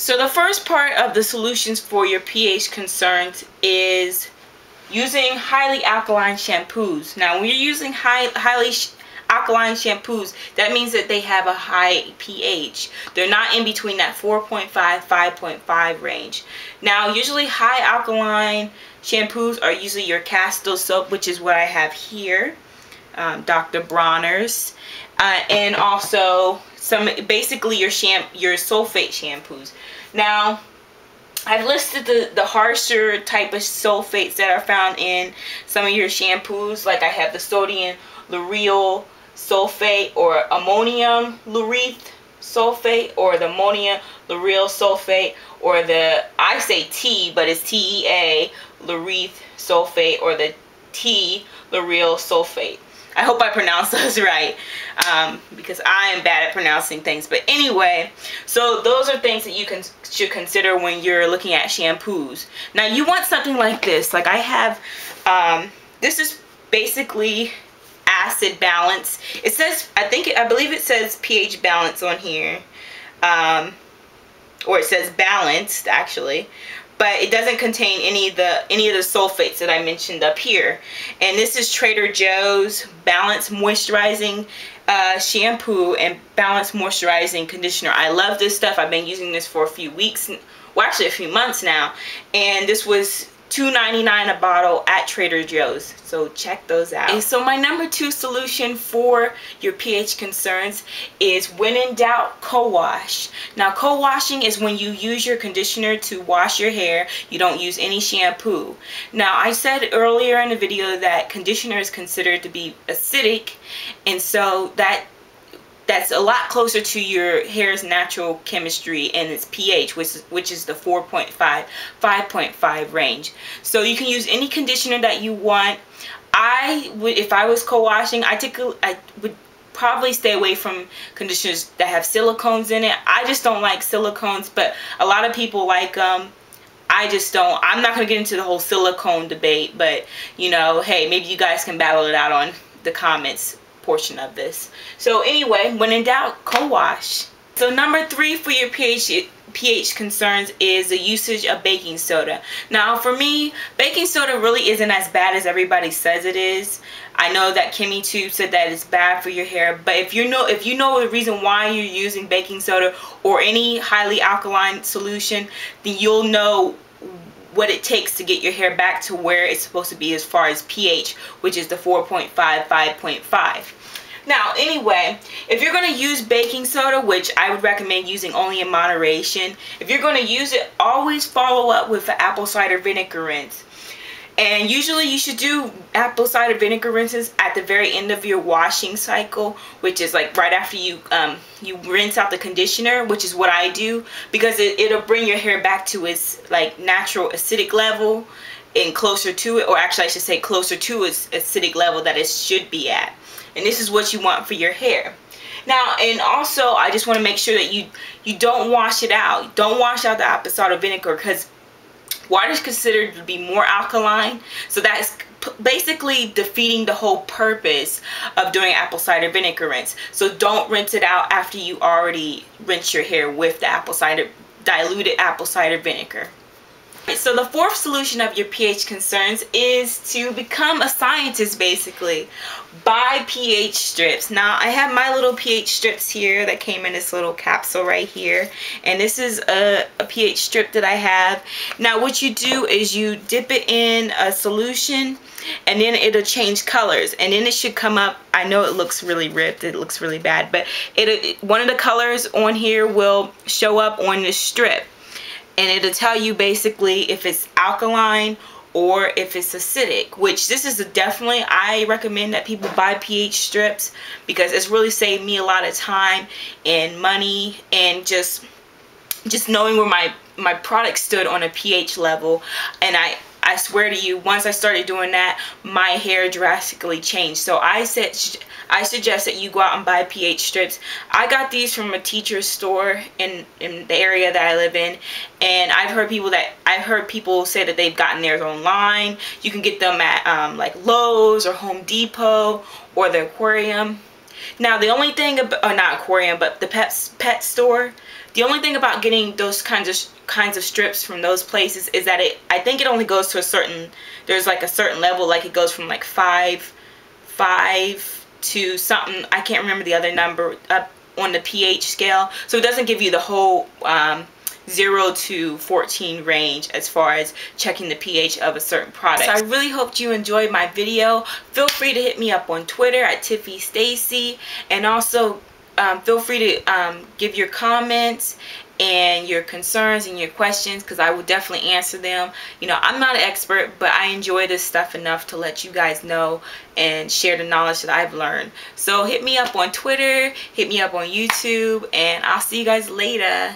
So the first part of the solutions for your pH concerns is using highly alkaline shampoos. Now when you're using highly alkaline shampoos, that means that they have a high pH. They're not in between that 4.5, 5.5 range. Now usually high alkaline shampoos are usually your Castile soap, which is what I have here, Dr. Bronner's, and also basically your sulfate shampoos. Now I've listed the harsher type of sulfates that are found in some of your shampoos. Like I have the sodium lauryl sulfate, or ammonium lauryl sulfate, or the ammonium lauryl sulfate, or the, I say T, but it's TEA lauryl sulfate, or the T lauryl sulfate. I hope I pronounced those right, because I am bad at pronouncing things. But anyway, so those are things that you should consider when you're looking at shampoos. Now you want something like this. Like I have, this is basically acid balance. It says, I believe it says pH balance on here, or it says balanced actually. But it doesn't contain any of the sulfates that I mentioned up here. And this is Trader Joe's Balanced Moisturizing Shampoo and Balanced Moisturizing Conditioner. I love this stuff. I've been using this for a few weeks, well actually a few months now. And this was $2.99 a bottle at Trader Joe's, so check those out. And so my number 2 solution for your pH concerns is, when in doubt, co-wash. Now co-washing is when you use your conditioner to wash your hair. You don't use any shampoo. Now I said earlier in the video that conditioner is considered to be acidic, and so that's a lot closer to your hair's natural chemistry and its pH, which is the 4.5, 5.5 range. So you can use any conditioner that you want. If I was co-washing, I would probably stay away from conditioners that have silicones in it. I just don't like silicones, but a lot of people like them. I just don't. I'm not going to get into the whole silicone debate, but you know, hey, maybe you guys can battle it out on the comments portion of this. So anyway, when in doubt, co-wash. So number 3 for your pH concerns is the usage of baking soda. Now for me, baking soda really isn't as bad as everybody says it is. I know that Kimmy Tube said that it's bad for your hair, but if you know the reason why you're using baking soda or any highly alkaline solution, then you'll know what it takes to get your hair back to where it's supposed to be as far as pH, which is the 4.5, 5.5. Now anyway, if you're going to use baking soda, which I would recommend using only in moderation, if you're going to use it, always follow up with an apple cider vinegar rinse. And usually you should do apple cider vinegar rinses at the very end of your washing cycle, which is like right after you rinse out the conditioner, which is what I do, because it'll bring your hair back to its like natural acidic level and closer to it, or actually I should say closer to its acidic level that it should be at. And this is what you want for your hair. Now, and also I just want to make sure that you don't wash it out. Don't wash out the apple cider vinegar, because water is considered to be more alkaline, so that's basically defeating the whole purpose of doing apple cider vinegar rinse. So don't rinse it out after you already rinse your hair with the diluted apple cider vinegar. So the 4th solution of your pH concerns is to become a scientist, basically. Buy pH strips. Now I have my little pH strips here that came in this little capsule right here, and this is a pH strip that I have. Now what you do is you dip it in a solution, and then it'll change colors, and then it should come up. I know it looks really ripped, it looks really bad, but one of the colors on here will show up on this strip. And it'll tell you basically if it's alkaline or if it's acidic, which this is definitely, I recommend that people buy pH strips, because it's really saved me a lot of time and money, and just knowing where my product stood on a pH level. And I swear to you, once I started doing that, my hair drastically changed. So I suggest that you go out and buy pH strips. I got these from a teacher's store in the area that I live in, and I've heard people say that they've gotten theirs online. You can get them at like Lowe's or Home Depot or the aquarium. Now the only thing about, or not aquarium, but the pet store, the only thing about getting those kinds of strips from those places is that I think it only goes to a certain, there's like a certain level, like it goes from like 5 to something, I can't remember the other number, up on the pH scale. So it doesn't give you the whole 0 to 14 range as far as checking the pH of a certain product. So I really hope you enjoyed my video. Feel free to hit me up on Twitter at Tiffy Stacy, and also feel free to give your comments and your concerns and your questions, because I will definitely answer them. You know, I'm not an expert, but I enjoy this stuff enough to let you guys know and share the knowledge that I've learned. So hit me up on Twitter, hit me up on YouTube, and I'll see you guys later.